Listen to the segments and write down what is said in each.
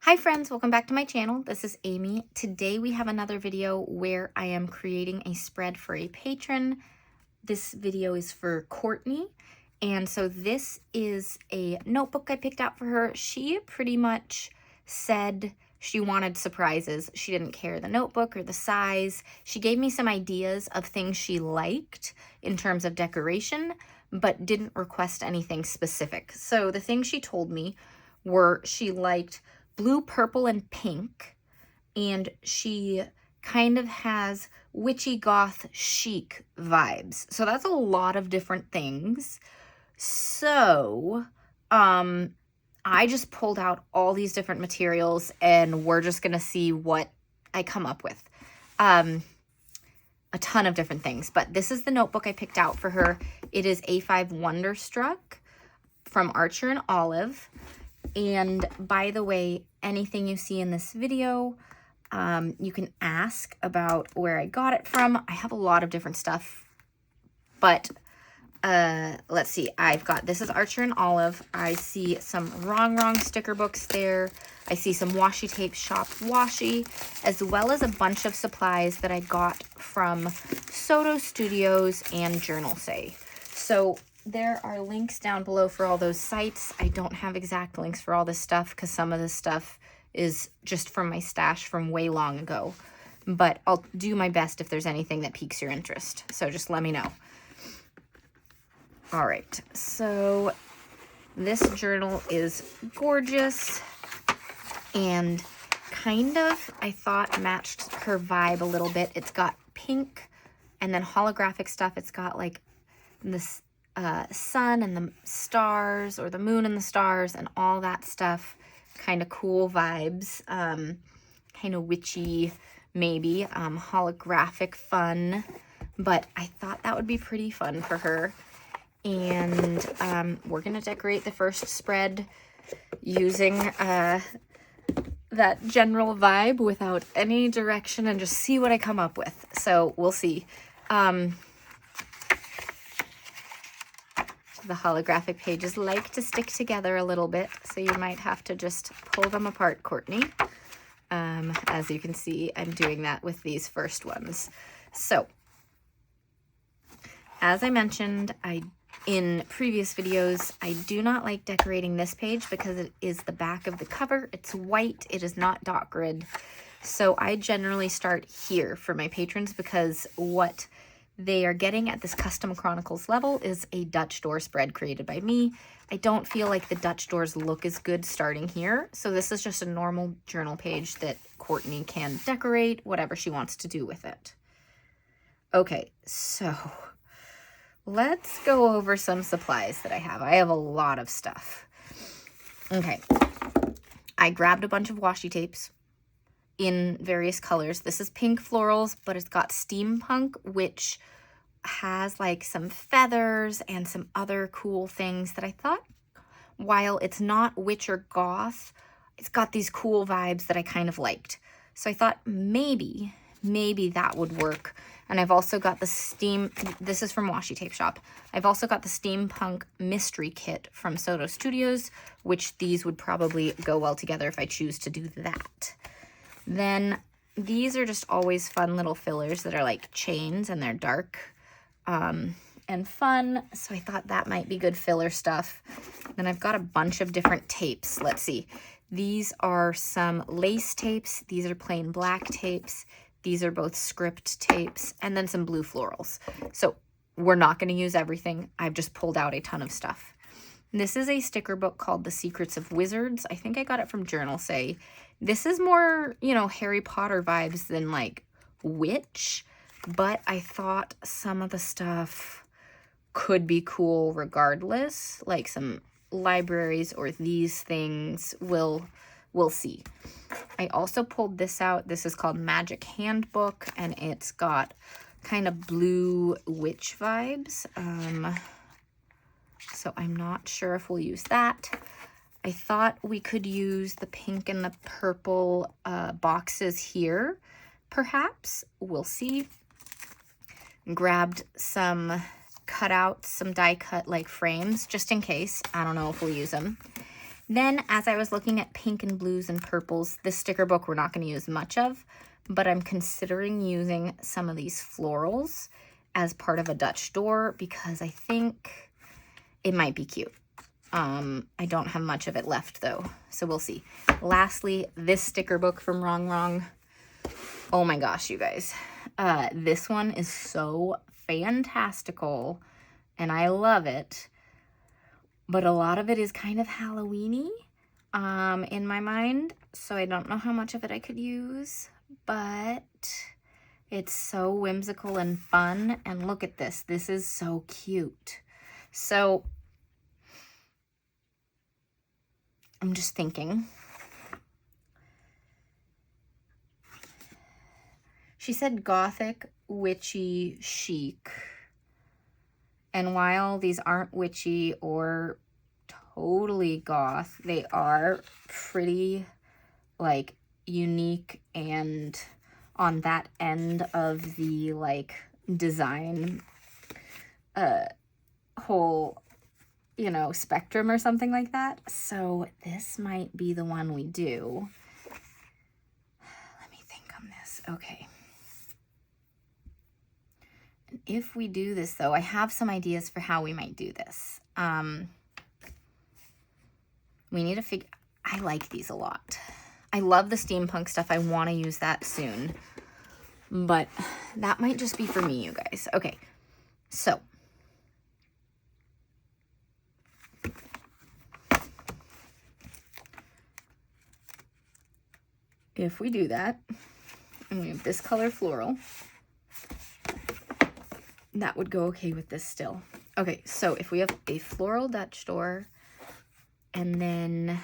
Hi friends, welcome back to my channel. This is Amy. Today we have another video where I am creating a spread for a patron. This video is for Courtney. And so this is a notebook I picked out for her. She pretty much said she wanted surprises. She didn't care the notebook or the size. She gave me some ideas of things she liked in terms of decoration, but didn't request anything specific. So the things she told me were she liked blue, purple, and pink, and she kind of has witchy, goth, chic vibes. So that's a lot of different things. So, I just pulled out all these different materials, and we're just gonna see what I come up with. A ton of different things, but this is the notebook I picked out for her. It is A5 Wonderstruck from Archer and Olive. And by the way, anything you see in this video, you can ask about where I got it from. I have a lot of different stuff, but let's see. This is Archer and Olive. I see some Wrong sticker books there. I see some washi tape shop washi, as well as a bunch of supplies that I got from Soto Studios and Journal Say. So there are links down below for all those sites. I don't have exact links for all this stuff because some of this stuff is just from my stash from way long ago. But I'll do my best if there's anything that piques your interest. So just let me know. All right, so this journal is gorgeous and kind of, I thought, matched her vibe a little bit. It's got pink and then holographic stuff. It's got like this sun and the stars, or the moon and the stars, and all that stuff. Kind of cool vibes, kind of witchy, maybe, holographic fun. But I thought that would be pretty fun for her. And we're gonna decorate the first spread using that general vibe without any direction and just see what I come up with. So we'll see. The holographic pages like to stick together a little bit, so you might have to just pull them apart, Courtney. As you can see, I'm doing that with these first ones. So, as I mentioned, in previous videos, I do not like decorating this page because it is the back of the cover. It's white, it is not dot grid. So I generally start here for my patrons because what they are getting at this Custom Chronicles level is a Dutch door spread created by me. I don't feel like the Dutch doors look as good starting here, so this is just a normal journal page that Courtney can decorate whatever she wants to do with it. Okay, so let's go over some supplies that I have. I have a lot of stuff. Okay, I grabbed a bunch of washi tapes in various colors. This is pink florals, but it's got steampunk, which has like some feathers and some other cool things that I thought, while it's not witch or goth, it's got these cool vibes that I kind of liked. So I thought maybe that would work. And I've also got the this is from Washi Tape Shop. I've also got the Steampunk Mystery Kit from Soto Studios, which these would probably go well together if I choose to do that. Then these are just always fun little fillers that are like chains, and they're dark and fun. So I thought that might be good filler stuff. Then I've got a bunch of different tapes. Let's see. These are some lace tapes. These are plain black tapes. These are both script tapes, and then some blue florals. So we're not going to use everything. I've just pulled out a ton of stuff. This is a sticker book called The Secrets of Wizards. I think I got it from Journal Say. This is more, you know, Harry Potter vibes than like witch, but I thought some of the stuff could be cool regardless, like some libraries or these things. We'll see. I also pulled this out. This is called Magic Handbook, and it's got kind of blue witch vibes. So I'm not sure if we'll use that. I thought we could use the pink and the purple boxes here, perhaps. We'll see. Grabbed some cutouts, some die cut like frames, just in case. I don't know if we'll use them. Then as I was looking at pink and blues and purples, this sticker book we're not going to use much of, but I'm considering using some of these florals as part of a Dutch door because I think it might be cute. I don't have much of it left though, so we'll see. Lastly, this sticker book from Wrong Wrong. Oh my gosh, you guys. This one is so fantastical and I love it. But a lot of it is kind of Halloween-y in my mind. So I don't know how much of it I could use. But it's so whimsical and fun. And look at this. This is so cute. So I'm just thinking. She said gothic, witchy, chic. And while these aren't witchy or totally goth, they are pretty like unique and on that end of the like design whole, you know, spectrum or something like that. So this might be the one we do. Let me think on this. Okay. If we do this, though, I have some ideas for how we might do this. We need to figure... I like these a lot. I love the steampunk stuff. I want to use that soon. But that might just be for me, you guys. Okay, so... if we do that, and we have this color floral... that would go okay with this still. Okay, so if we have a floral Dutch door, and then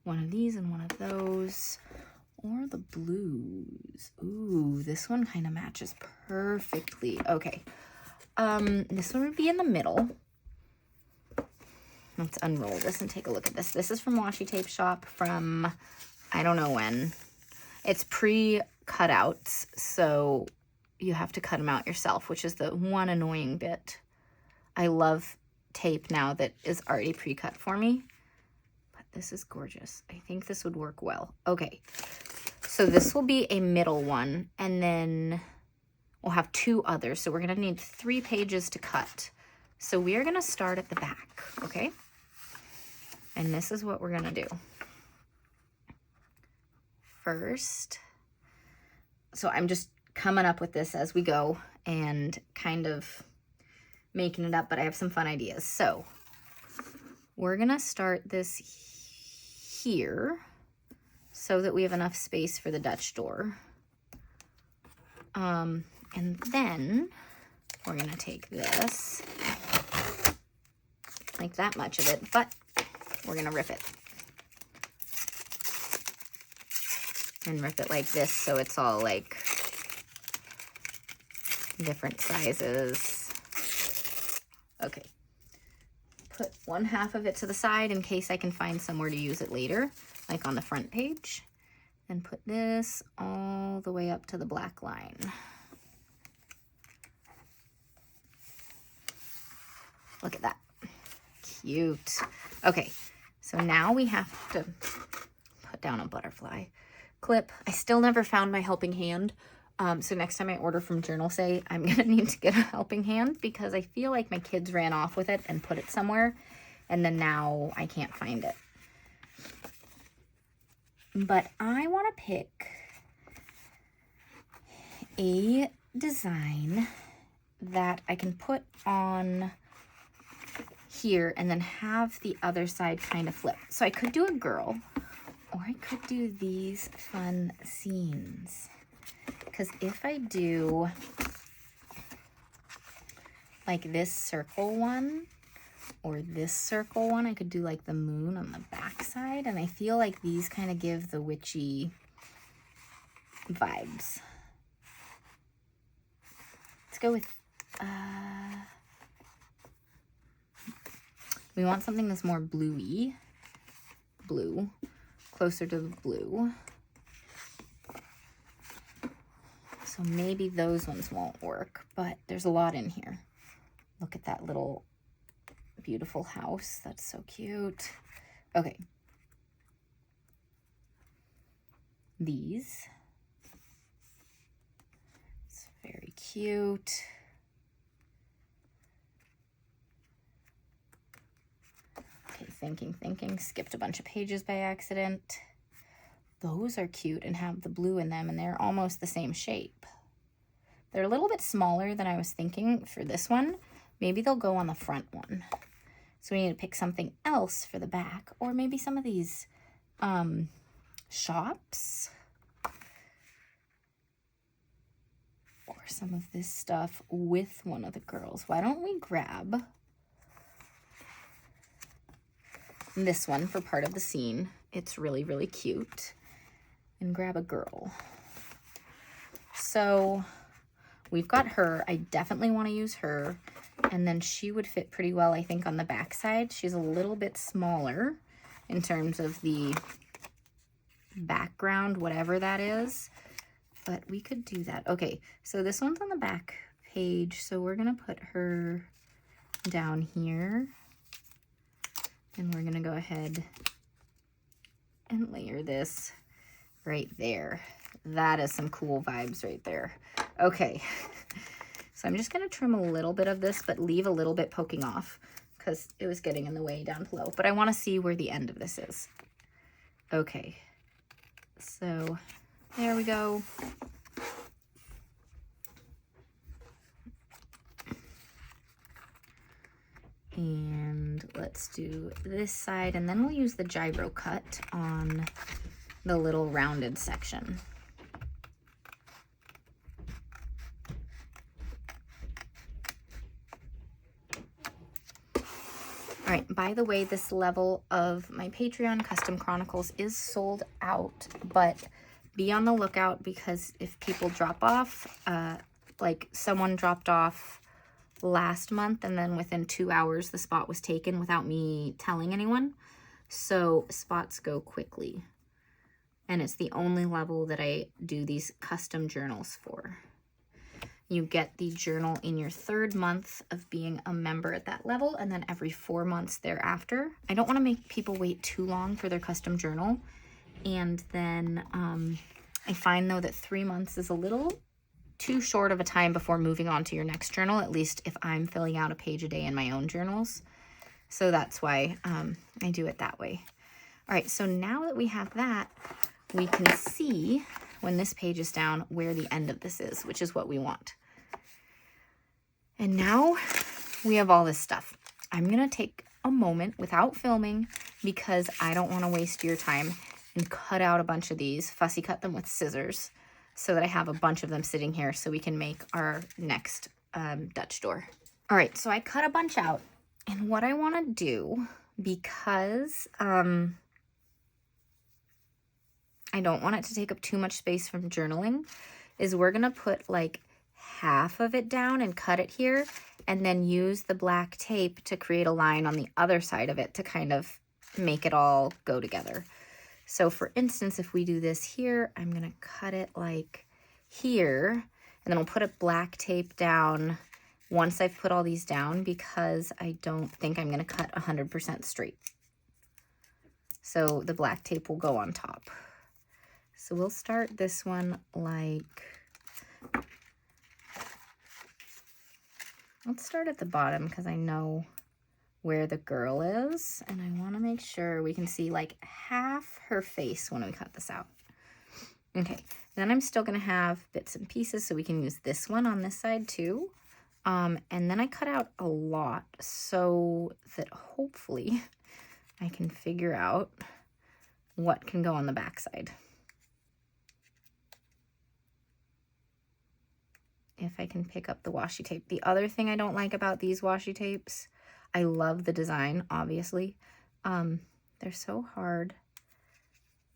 one of these and one of those, or the blues. Ooh, this one kind of matches perfectly. Okay, this one would be in the middle. Let's unroll this and take a look at this. This is from Washi Tape Shop from, I don't know when. It's pre-cutouts, so... you have to cut them out yourself, which is the one annoying bit. I love tape now that is already pre-cut for me. But this is gorgeous. I think this would work well. Okay, so this will be a middle one, and then we'll have two others. So we're going to need 3 pages to cut. So we are going to start at the back, okay? And this is what we're going to do. First, so I'm just coming up with this as we go and kind of making it up, but I have some fun ideas. So we're gonna start this here so that we have enough space for the Dutch door. And then we're gonna take this, like that much of it, but we're gonna rip it. And rip it like this so it's all like different sizes. Okay, put 1/2 of it to the side in case I can find somewhere to use it later, like on the front page, and put this all the way up to the black line. Look at that, cute. Okay, so now we have to put down a butterfly clip. I still never found my helping hand. So next time I order from Journal Say, I'm going to need to get a helping hand because I feel like my kids ran off with it and put it somewhere, and then now I can't find it. But I want to pick a design that I can put on here and then have the other side kind of flip. So I could do a girl, or I could do these fun scenes. Because if I do like this circle one or this circle one, I could do like the moon on the back side. And I feel like these kind of give the witchy vibes. Let's go with, we want something that's more bluey, blue, closer to the blue. So maybe those ones won't work, but there's a lot in here. Look at that little beautiful house. That's so cute. Okay. These. It's very cute. Okay, thinking. Skipped a bunch of pages by accident. Those are cute and have the blue in them, and they're almost the same shape. They're a little bit smaller than I was thinking for this one. Maybe they'll go on the front one. So we need to pick something else for the back, or maybe some of these shops, or some of this stuff with one of the girls. Why don't we grab this one for part of the scene? It's really, really cute. And grab a girl. So we've got her. I definitely want to use her. And then she would fit pretty well, I think, on the back side. She's a little bit smaller in terms of the background, whatever that is. But we could do that. Okay, so this one's on the back page. So we're going to put her down here. And we're going to go ahead and layer this right there. That is some cool vibes right there. Okay, so I'm just going to trim a little bit of this, but leave a little bit poking off because it was getting in the way down below. But I want to see where the end of this is. Okay, so there we go. And let's do this side, and then we'll use the gyro cut on the little rounded section. All right, by the way, this level of my Patreon Custom Chronicles is sold out, but be on the lookout because if people drop off, like someone dropped off last month and then within 2 hours the spot was taken without me telling anyone. So spots go quickly. And it's the only level that I do these custom journals for. You get the journal in your 3rd month of being a member at that level, and then every 4 months thereafter. I don't want to make people wait too long for their custom journal. And then I find, though, that 3 months is a little too short of a time before moving on to your next journal, at least if I'm filling out a page a day in my own journals. So that's why I do it that way. All right, so now that we have that, we can see when this page is down where the end of this is, which is what we want. And now we have all this stuff. I'm going to take a moment without filming because I don't want to waste your time and cut out a bunch of these, fussy cut them with scissors so that I have a bunch of them sitting here so we can make our next Dutch door. All right, so I cut a bunch out, and what I want to do, because I don't want it to take up too much space from journaling, is we're going to put like half of it down and cut it here, and then use the black tape to create a line on the other side of it to kind of make it all go together. So for instance, if we do this here, I'm going to cut it like here, and then we'll put a black tape down once I've put all these down, because I don't think I'm going to cut 100% straight. So the black tape will go on top. So we'll start this one like, let's start at the bottom because I know where the girl is, and I want to make sure we can see like half her face when we cut this out. Okay, then I'm still going to have bits and pieces, so we can use this one on this side too. And then I cut out a lot so that hopefully I can figure out what can go on the back side. If I can pick up the washi tape. The other thing I don't like about these washi tapes, I love the design, obviously. They're so hard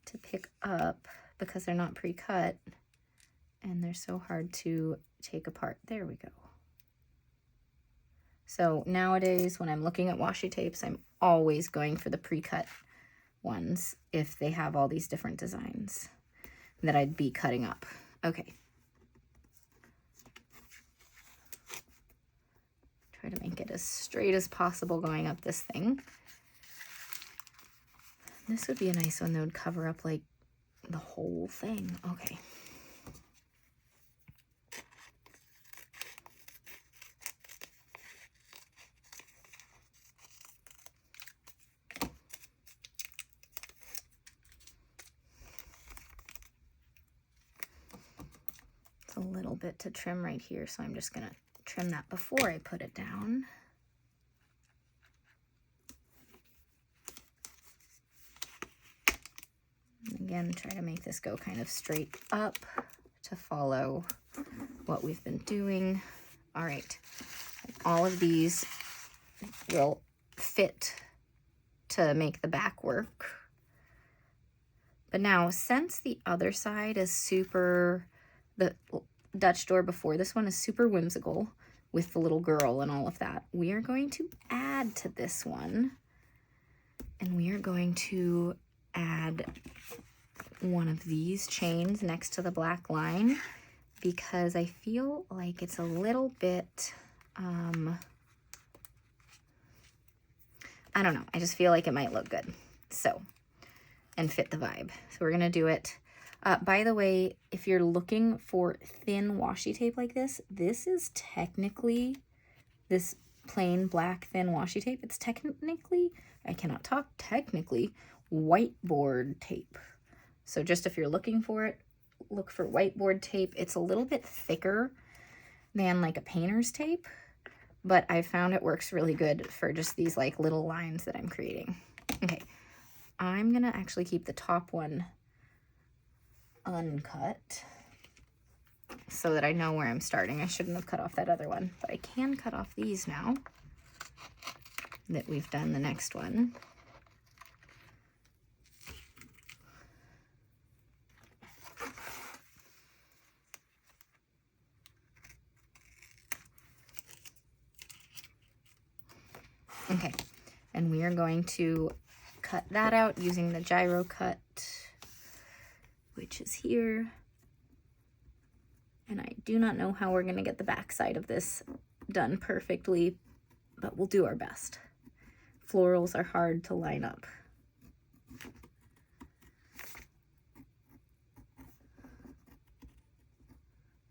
to pick up because they're not pre-cut, and they're so hard to take apart. There we go. So nowadays, when I'm looking at washi tapes, I'm always going for the pre-cut ones if they have all these different designs that I'd be cutting up. Okay. Try to make it as straight as possible going up this thing. This would be a nice one that would cover up like the whole thing. Okay. It's a little bit to trim right here, so I'm just gonna trim that before I put it down. Again, try to make this go kind of straight up to follow what we've been doing. All right, all of these will fit to make the back work. But now, since the other side is super, the Dutch door before this one is super whimsical with the little girl and all of that, we are going to add to this one, and we are going to add one of these chains next to the black line because I feel like it's a little bit, I don't know, I just feel like it might look good. So, and fit the vibe. So we're gonna do it. By the way, if you're looking for thin washi tape like this, this is technically, this plain black thin washi tape, it's technically, I cannot talk, technically whiteboard tape. So just if you're looking for it, look for whiteboard tape. It's a little bit thicker than like a painter's tape, but I found it works really good for just these like little lines that I'm creating. Okay, I'm gonna actually keep the top one uncut so that I know where I'm starting. I shouldn't have cut off that other one, but I can cut off these now that we've done the next one. Okay, and we are going to cut that out using the gyro cut, which is here. And I do not know how we're going to get the back side of this done perfectly, but we'll do our best. Florals are hard to line up.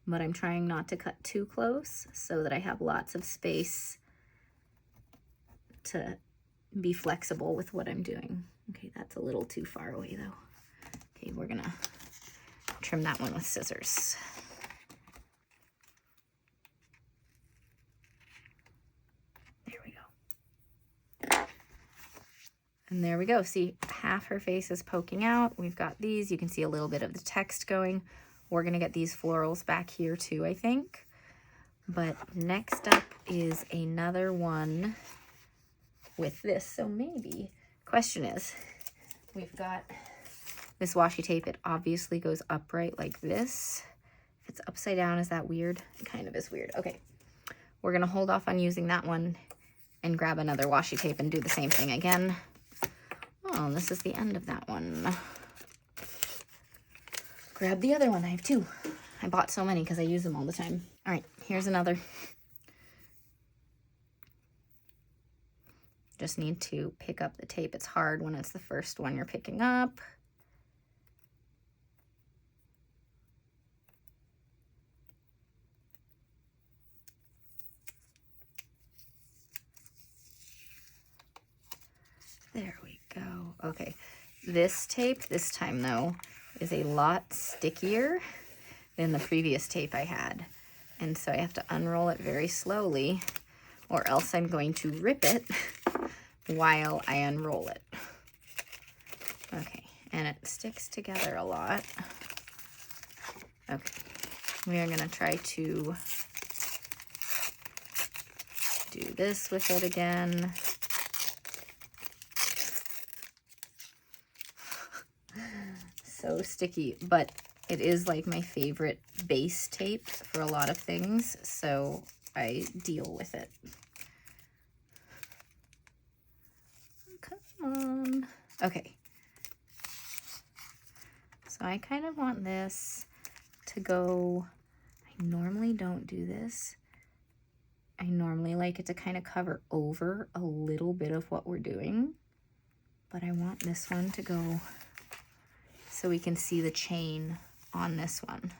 But I'm trying not to cut too close so that I have lots of space to be flexible with what I'm doing. Okay, that's a little too far away though. Okay, we're gonna trim that one with scissors. There we go. And there we go. See, half her face is poking out. We've got these. You can see a little bit of the text going. We're gonna get these florals back here too, I think. But next up is another one with this. So maybe, question is, we've got this washi tape. It obviously goes upright like this. If it's upside down, is that weird? It kind of is weird. Okay, we're gonna hold off on using that one and grab another washi tape and do the same thing again. Oh, this is the end of that one. Grab the other one. I have two. I bought so many because I use them all the time. All right, here's another. Just need to pick up the tape. It's hard when it's the first one you're picking up. There we go. Okay, this tape this time though is a lot stickier than the previous tape I had. And so I have to unroll it very slowly or else I'm going to rip it while I unroll it. Okay, and it sticks together a lot. Okay, we are gonna try to do this with it again. So sticky, but it is like my favorite base tape for a lot of things, so I deal with it. Come on. Okay. So I kind of want this to go, I normally don't do this. I normally like it to kind of cover over a little bit of what we're doing, but I want this one to go so we can see the chain on this one,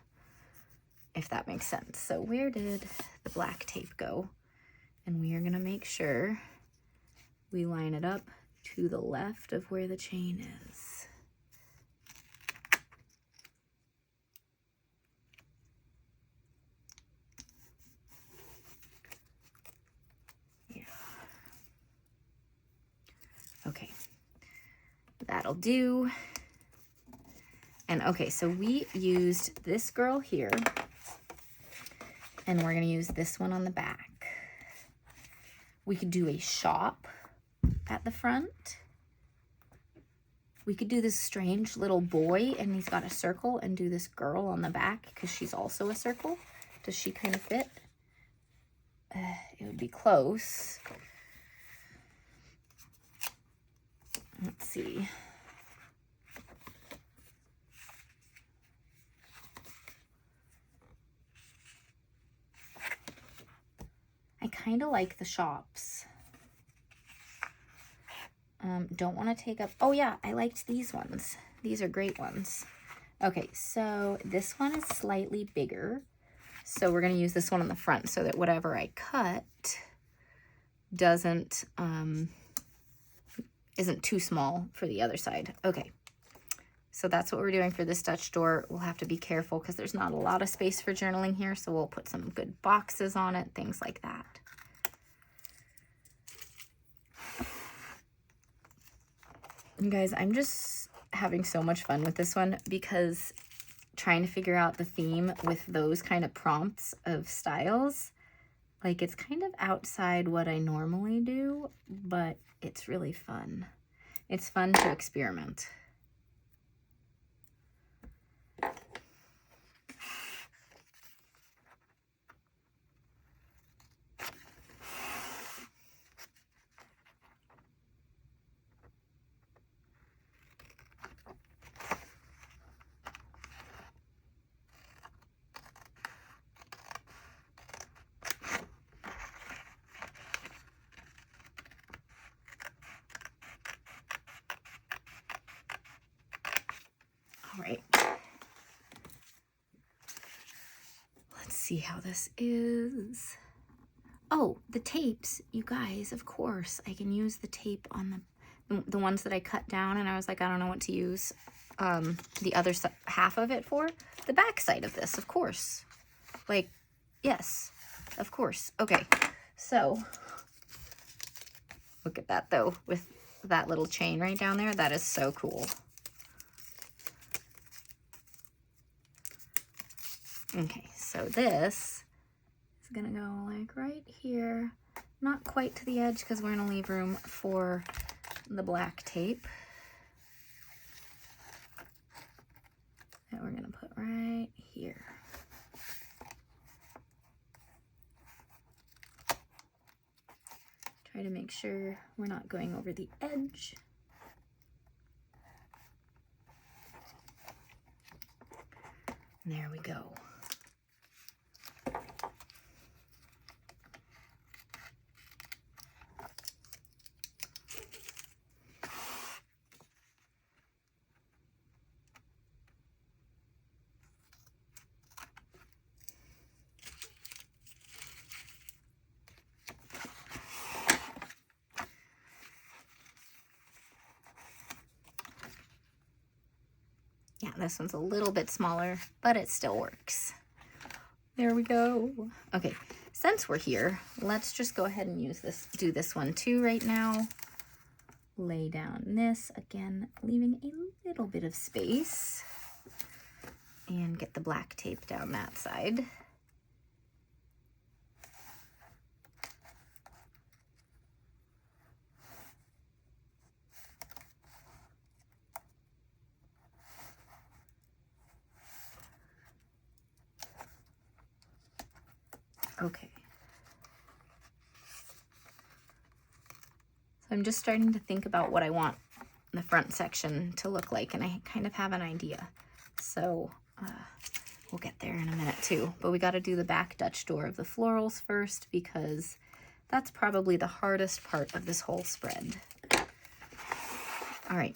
if that makes sense. So where did the black tape go? And we are gonna make sure we line it up to the left of where the chain is. Yeah. Okay, that'll do. And okay, so we used this girl here, and we're gonna use this one on the back. We could do a shop at the front. We could do this strange little boy and he's got a circle, and do this girl on the back because she's also a circle. Does she kind of fit? It would be close. Let's see. I kind of like the shops. Don't want to take up, oh yeah, I liked these ones. These are great ones. Okay, so this one is slightly bigger. So we're going to use this one on the front so that whatever I cut doesn't, isn't too small for the other side. Okay, so that's what we're doing for this Dutch door. We'll have to be careful because there's not a lot of space for journaling here, so we'll put some good boxes on it, things like that. And guys, I'm just having so much fun with this one because trying to figure out the theme with those kind of prompts of styles, like it's kind of outside what I normally do, but it's really fun. It's fun to experiment. All right, let's see how this is. Oh, the tapes, you guys, of course, I can use the tape on the ones that I cut down, and I was like, I don't know what to use the other half of it for. The back side of this, of course. Like, yes, of course. Okay, so look at that though, with that little chain right down there. That is so cool. Okay, so this is gonna go like right here, not quite to the edge because we're gonna leave room for the black tape that we're gonna put right here. Try to make sure we're not going over the edge. And there we go. Yeah, this one's a little bit smaller, but it still works. There we go. Okay, since we're here, let's just go ahead and use this, do this one too right now. Lay down this, again, leaving a little bit of space. And get the black tape down that side. Okay. So I'm just starting to think about what I want the front section to look like, and I kind of have an idea. So we'll get there in a minute too. But we got to do the back Dutch door of the florals first because that's probably the hardest part of this whole spread. All right,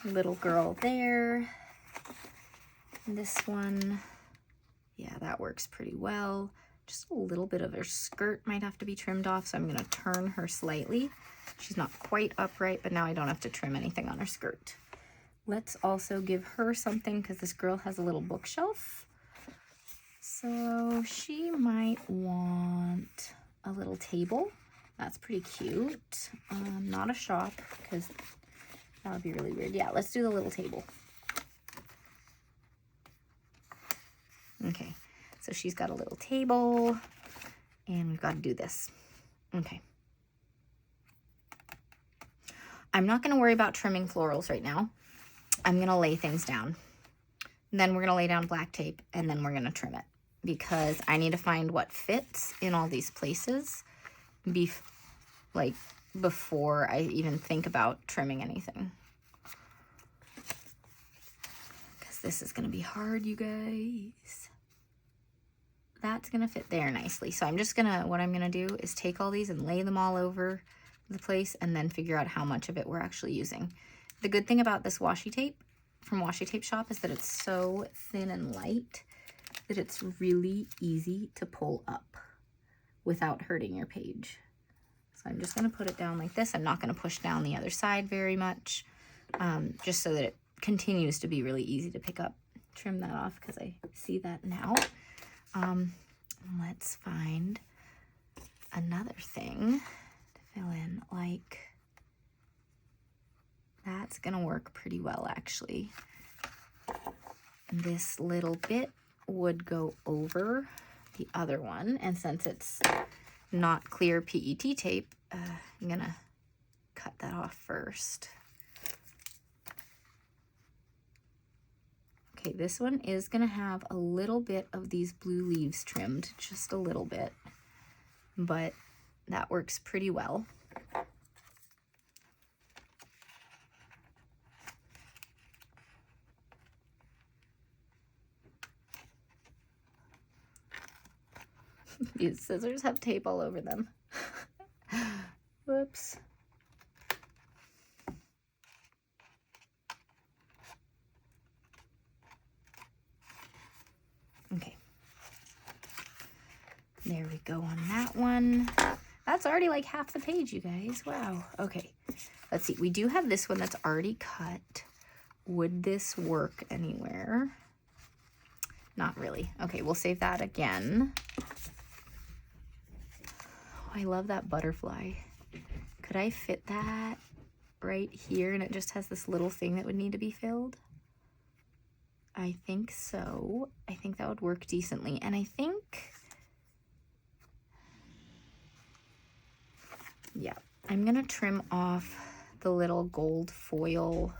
little girl there. This one, yeah, that works pretty well. Just a little bit of her skirt might have to be trimmed off, so I'm gonna turn her slightly. She's not quite upright, but now I don't have to trim anything on her skirt. Let's also give her something, because this girl has a little bookshelf. So she might want a little table. That's pretty cute. Not a shop, because that would be really weird. Yeah, let's do the little table. Okay, so she's got a little table, and we've got to do this. Okay. I'm not going to worry about trimming florals right now. I'm going to lay things down. And then we're going to lay down black tape, and then we're going to trim it, because I need to find what fits in all these places before I even think about trimming anything. Because this is going to be hard, you guys. That's going to fit there nicely. So I'm just going to, what I'm going to do is take all these and lay them all over the place, and then figure out how much of it we're actually using. The good thing about this washi tape from Washi Tape Shop is that it's so thin and light that it's really easy to pull up without hurting your page. So I'm just going to put it down like this. I'm not going to push down the other side very much, just so that it continues to be really easy to pick up. Trim that off because I see that now. Let's find another thing to fill in, like that's gonna work pretty well actually. This little bit would go over the other one, and since it's not clear PET tape, I'm gonna cut that off first. Okay, this one is gonna have a little bit of these blue leaves trimmed, just a little bit, but that works pretty well. These scissors have tape all over them. Whoops. Okay. There we go on that one. That's already like half the page, you guys. Wow. Okay. Let's see. We do have this one that's already cut. Would this work anywhere? Not really. Okay, we'll save that again. Oh, I love that butterfly. Could I fit that right here, and it just has this little thing that would need to be filled? I think so. I think that would work decently. And I think, yeah, I'm gonna trim off the little gold foil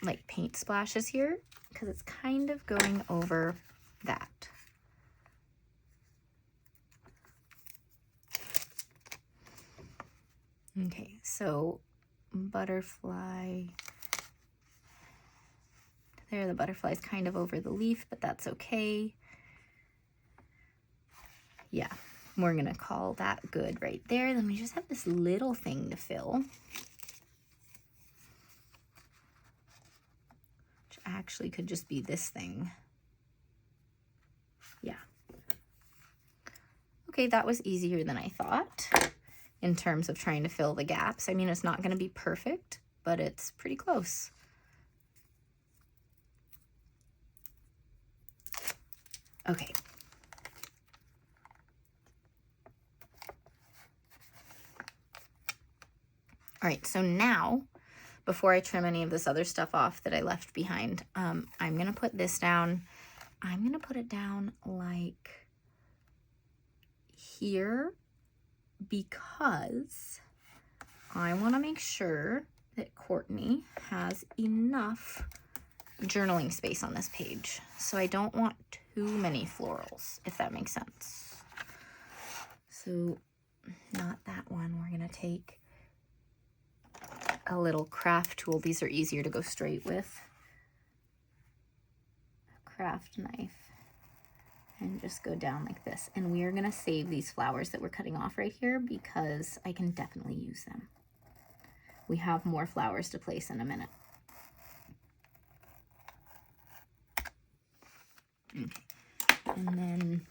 like paint splashes here, because it's kind of going over that. Okay, so butterfly. There, the butterfly's kind of over the leaf, but that's okay. Yeah, we're gonna call that good right there. Then we just have this little thing to fill, which actually could just be this thing. Yeah. Okay, that was easier than I thought in terms of trying to fill the gaps. I mean, it's not gonna be perfect, but it's pretty close. Okay. All right, so now, before I trim any of this other stuff off that I left behind, I'm gonna put this down. I'm gonna put it down like here, because I wanna make sure that Courtney has enough journaling space on this page. So I don't want too many florals, if that makes sense. So not that one. We're gonna take a little craft tool. These are easier to go straight with. A craft knife. And just go down like this. And we are gonna save these flowers that we're cutting off right here, because I can definitely use them we have more flowers to place in a minute. And then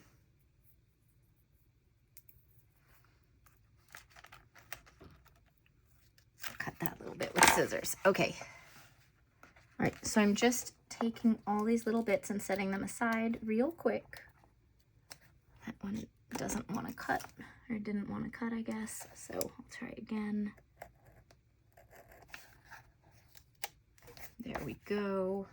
cut that a little bit with scissors. Okay. All right, so I'm just taking all these little bits and setting them aside real quick. That one doesn't want to cut, or didn't want to cut, I guess. So I'll try again. There we go.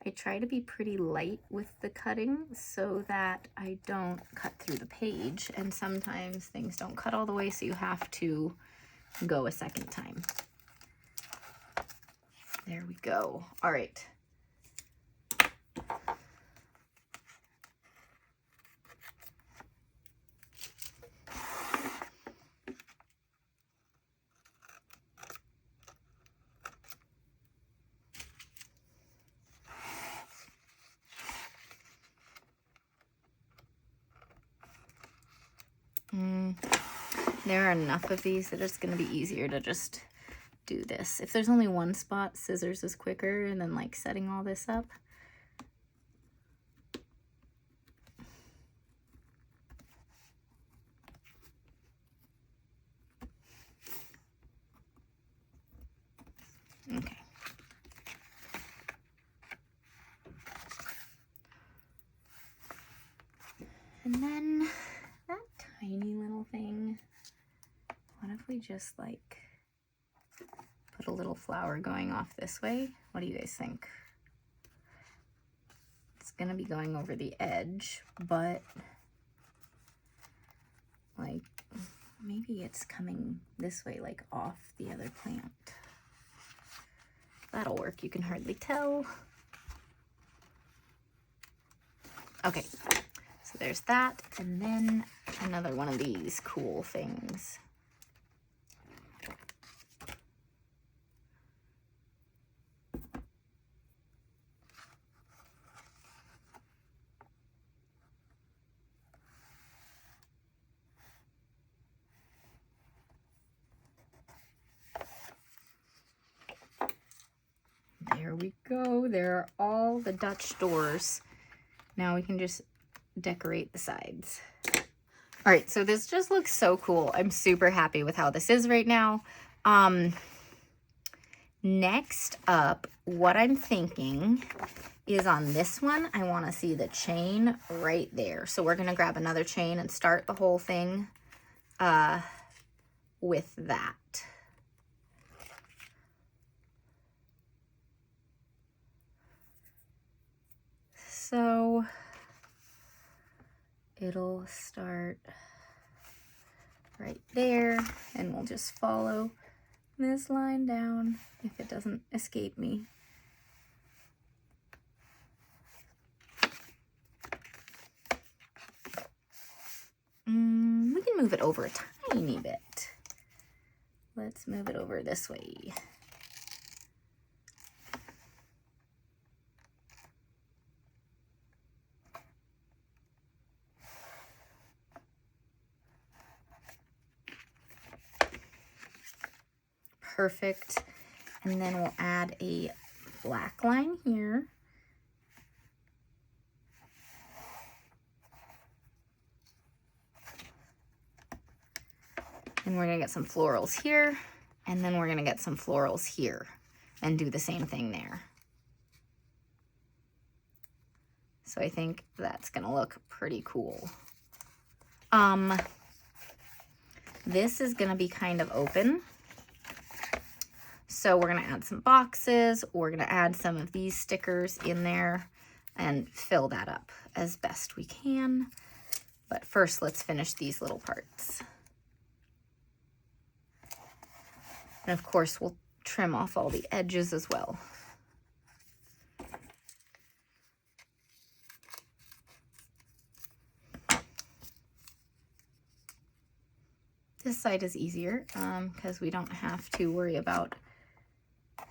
I try to be pretty light with the cutting so that I don't cut through the page, and sometimes things don't cut all the way, so you have to go a second time. There we go. All right. There are enough of these that it's going to be easier to just do this. If there's only one spot, scissors is quicker, and then like setting all this up. Okay. And then that tiny little thing, what if we just like put a little flower going off this way? What do you guys think? It's gonna be going over the edge, but like maybe it's coming this way, like off the other plant. That'll work, you can hardly tell. Okay, so there's that, and then another one of these cool things. There we go. There are all the Dutch doors. Now we can just decorate the sides. All right, so this just looks so cool. I'm super happy with how this is right now. Next up, what I'm thinking is on this one, I want to see the chain right there. So we're going to grab another chain and start the whole thing with that. So it'll start right there, and we'll just follow this line down if it doesn't escape me. We can move it over a tiny bit. Let's move it over this way. Perfect. And then we'll add a black line here. And we're gonna get some florals here, and then we're gonna get some florals here and do the same thing there. So I think that's gonna look pretty cool. This is gonna be kind of open. So we're gonna add some boxes, we're gonna add some of these stickers in there and fill that up as best we can. But first, let's finish these little parts. And of course, we'll trim off all the edges as well. This side is easier because we don't have to worry about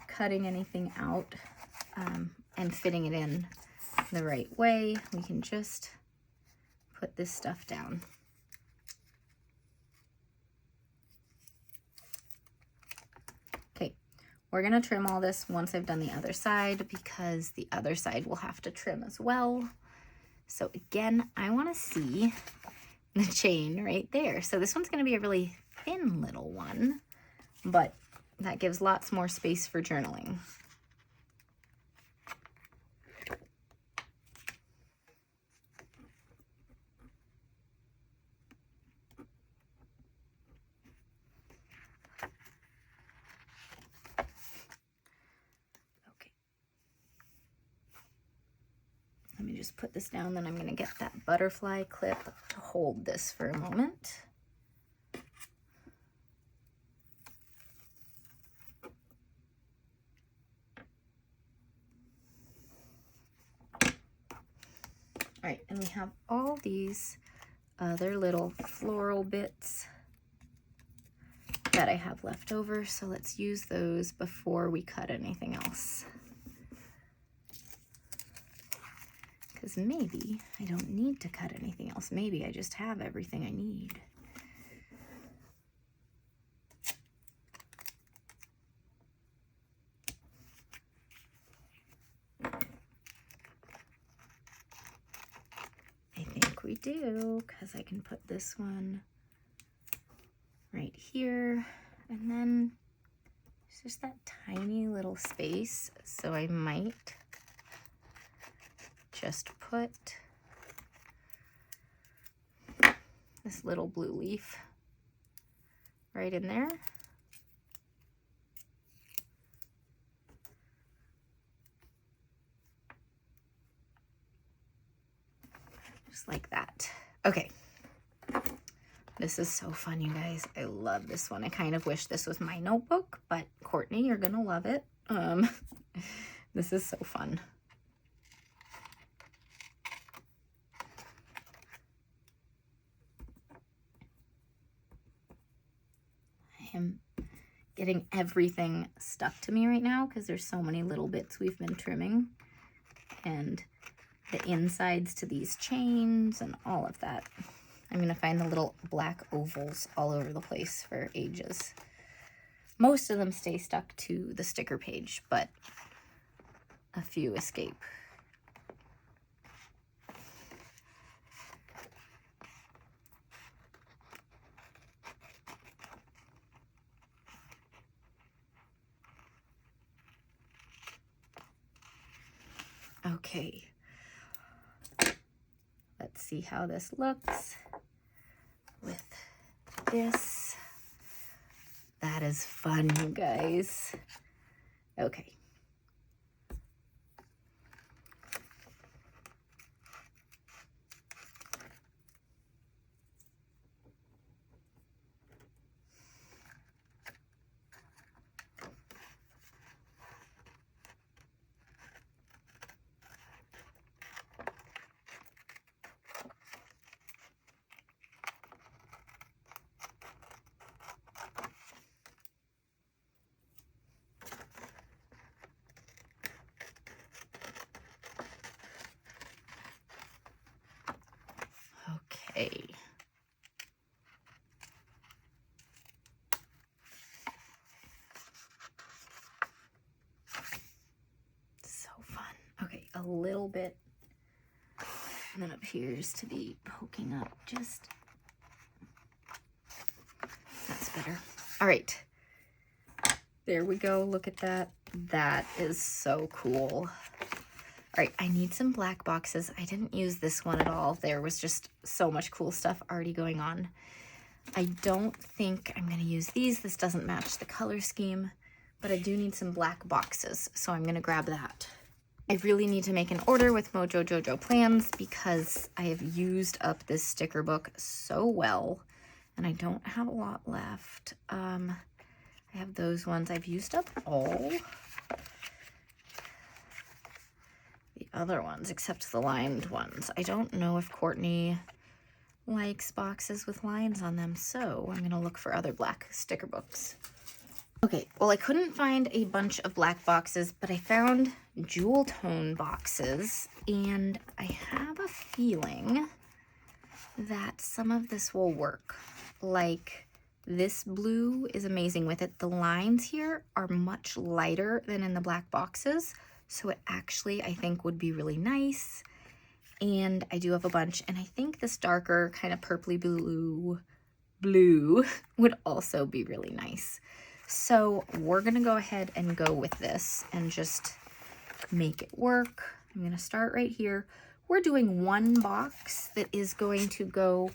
cutting anything out and fitting it in the right way, we can just put this stuff down. Okay, we're gonna trim all this once I've done the other side because the other side will have to trim as well. So again, I wanna see the chain right there. So this one's gonna be a really thin little one, but that gives lots more space for journaling. Let me just put this down, then I'm going to get that butterfly clip to hold this for a moment. All right, and we have all these other little floral bits that I have left over, so let's use those before we cut anything else. Because maybe I don't need to cut anything else. Maybe I just have everything I need. I think we do, because I can put this one right here, and then there's just that tiny little space, so I might just put this little blue leaf right in there. Just like that. Okay. This is so fun, you guys. I love this one. I kind of wish this was my notebook, but Courtney, you're gonna love it. This is so fun. I am getting everything stuck to me right now because there's so many little bits we've been trimming, and the insides to these chains and all of that. I'm gonna find the little black ovals all over the place for ages. Most of them stay stuck to the sticker page, but a few escape. Okay, let's see how this looks with this. That is fun, you guys. Okay. Okay. So fun. Okay, a little bit that appears to be poking up. Just, that's better. All right. There we go. Look at that. That is so cool. All right, I need some black boxes. I didn't use this one at all. There was just so much cool stuff already going on. I don't think I'm gonna use these. This doesn't match the color scheme, but I do need some black boxes, so I'm gonna grab that. I really need to make an order with Mojo Jojo Plans because I have used up this sticker book so well, and I don't have a lot left. I have those ones. I've used up all the other ones except the lined ones. I don't know if Courtney likes boxes with lines on them, so I'm gonna look for other black sticker books. Okay, well, I couldn't find a bunch of black boxes, but I found jewel tone boxes, and I have a feeling that some of this will work. Like, this blue is amazing with it. The lines here are much lighter than in the black boxes, so it actually, I think, would be really nice. And I do have a bunch, and I think this darker kind of purpley blue would also be really nice. So we're gonna go ahead and go with this and just make it work. I'm gonna start right here. We're doing one box that is going to go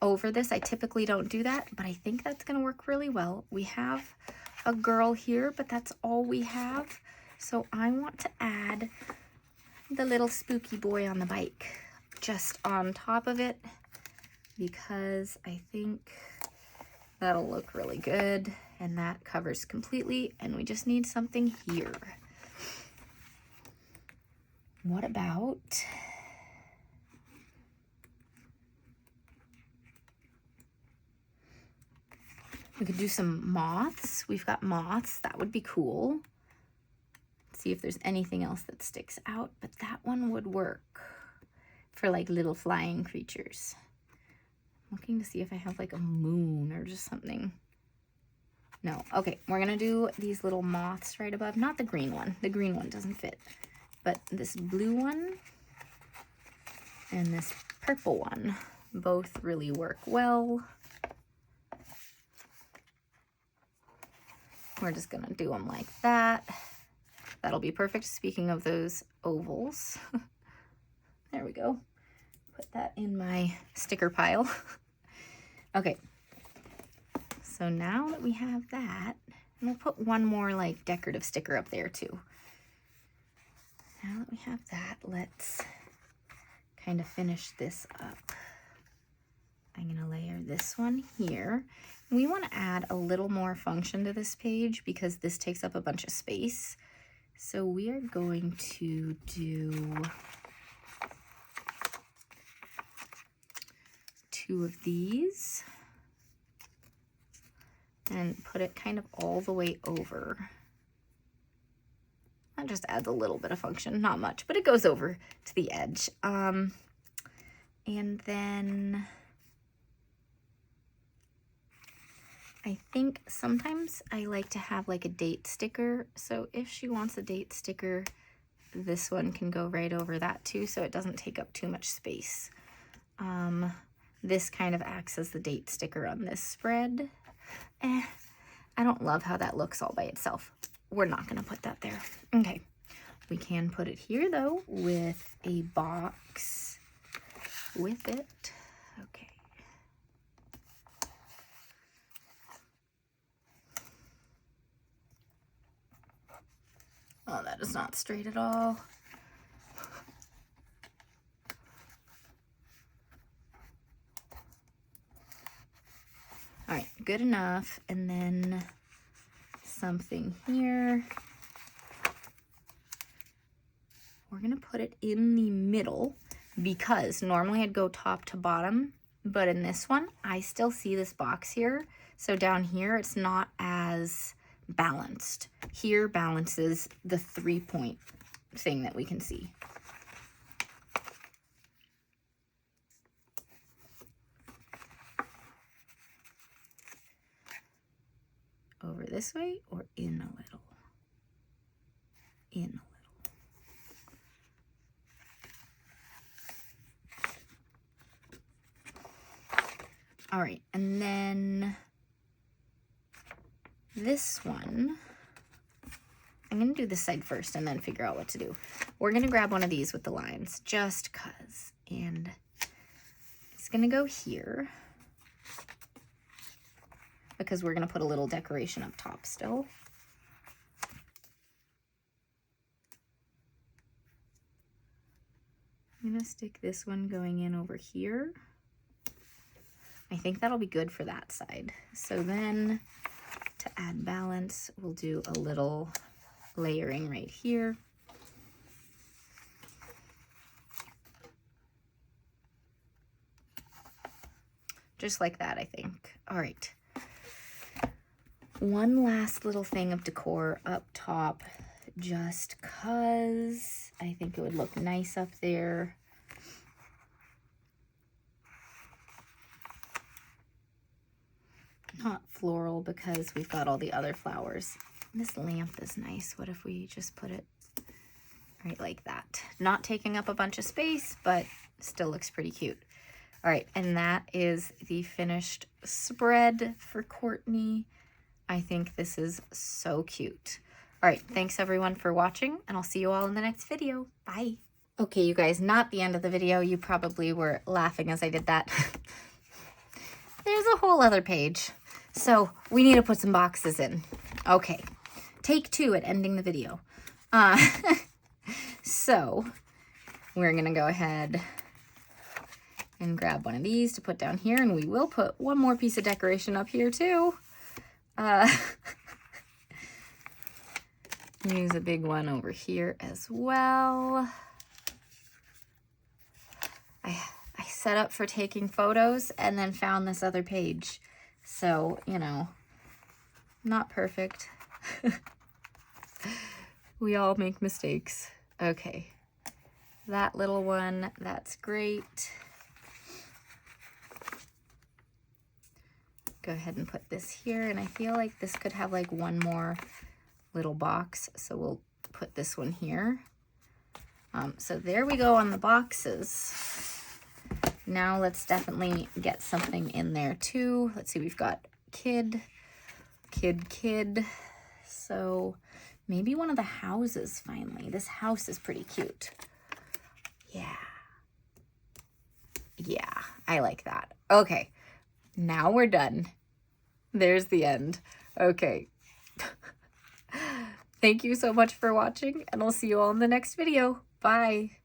over this. I typically don't do that, but I think that's gonna work really well. We have a girl here, but that's all we have. So I want to add the little spooky boy on the bike just on top of it, because I think that'll look really good, and that covers completely, and we just need something here. What about we could do some moths. We've got moths, that would be cool. See if there's anything else that sticks out, but that one would work for like little flying creatures. I'm looking to see if I have like a moon or just something. No, okay, we're gonna do these little moths right above, not the green one. The green one doesn't fit, but this blue one and this purple one both really work well. We're just gonna do them like that. That'll be perfect. Speaking of those ovals, there we go. Put that in my sticker pile. Okay, so now that we have that, and we'll put one more like decorative sticker up there too. Now that we have that, let's kind of finish this up. I'm gonna layer this one here. We want to add a little more function to this page because this takes up a bunch of space. So we are going to do 2 of these and put it kind of all the way over. That just adds a little bit of function, not much, but it goes over to the edge. And then I think sometimes I like to have like a date sticker. So if she wants a date sticker, this one can go right over that too, so it doesn't take up too much space. This kind of acts as the date sticker on this spread. I don't love how that looks all by itself. We're not gonna put that there. Okay, we can put it here though with a box with it. Okay. Oh, that is not straight at all. All right, good enough. And then something here. We're gonna put it in the middle because normally I'd go top to bottom, but in this one, I still see this box here. So down here, it's not as balanced. Here balances the 3-point thing that we can see. Over this way or in a little? In a little. All right, and then this one, I'm gonna do this side first and then figure out what to do. We're gonna grab one of these with the lines, just cause, and it's gonna go here because we're gonna put a little decoration up top still. I'm gonna stick this one going in over here. I think that'll be good for that side. So then to add balance, we'll do a little layering right here. Just like that, I think. All right. One last little thing of decor up top, just 'cause I think it would look nice up there. Not floral because we've got all the other flowers. This lamp is nice. What if we just put it right like that? Not taking up a bunch of space, but still looks pretty cute. All right, and that is the finished spread for Courtney. I think this is so cute. All right, thanks everyone for watching, and I'll see you all in the next video. Bye. Okay, you guys, not the end of the video. You probably were laughing as I did that. There's a whole other page. So we need to put some boxes in. Okay, take 2 at ending the video. So we're gonna go ahead and grab one of these to put down here, and we will put one more piece of decoration up here too. Use a big one over here as well. I set up for taking photos and then found this other page. So, you know, not perfect. We all make mistakes. Okay. That little one, that's great. Go ahead and put this here, and I feel like this could have like one more little box, so we'll put this one here. So there we go on the boxes. Now let's definitely get something in there too. Let's see, we've got kid. So maybe one of the houses finally. This house is pretty cute. Yeah, I like that. Okay, now we're done. There's the end. Okay. Thank you so much for watching, and I'll see you all in the next video. Bye.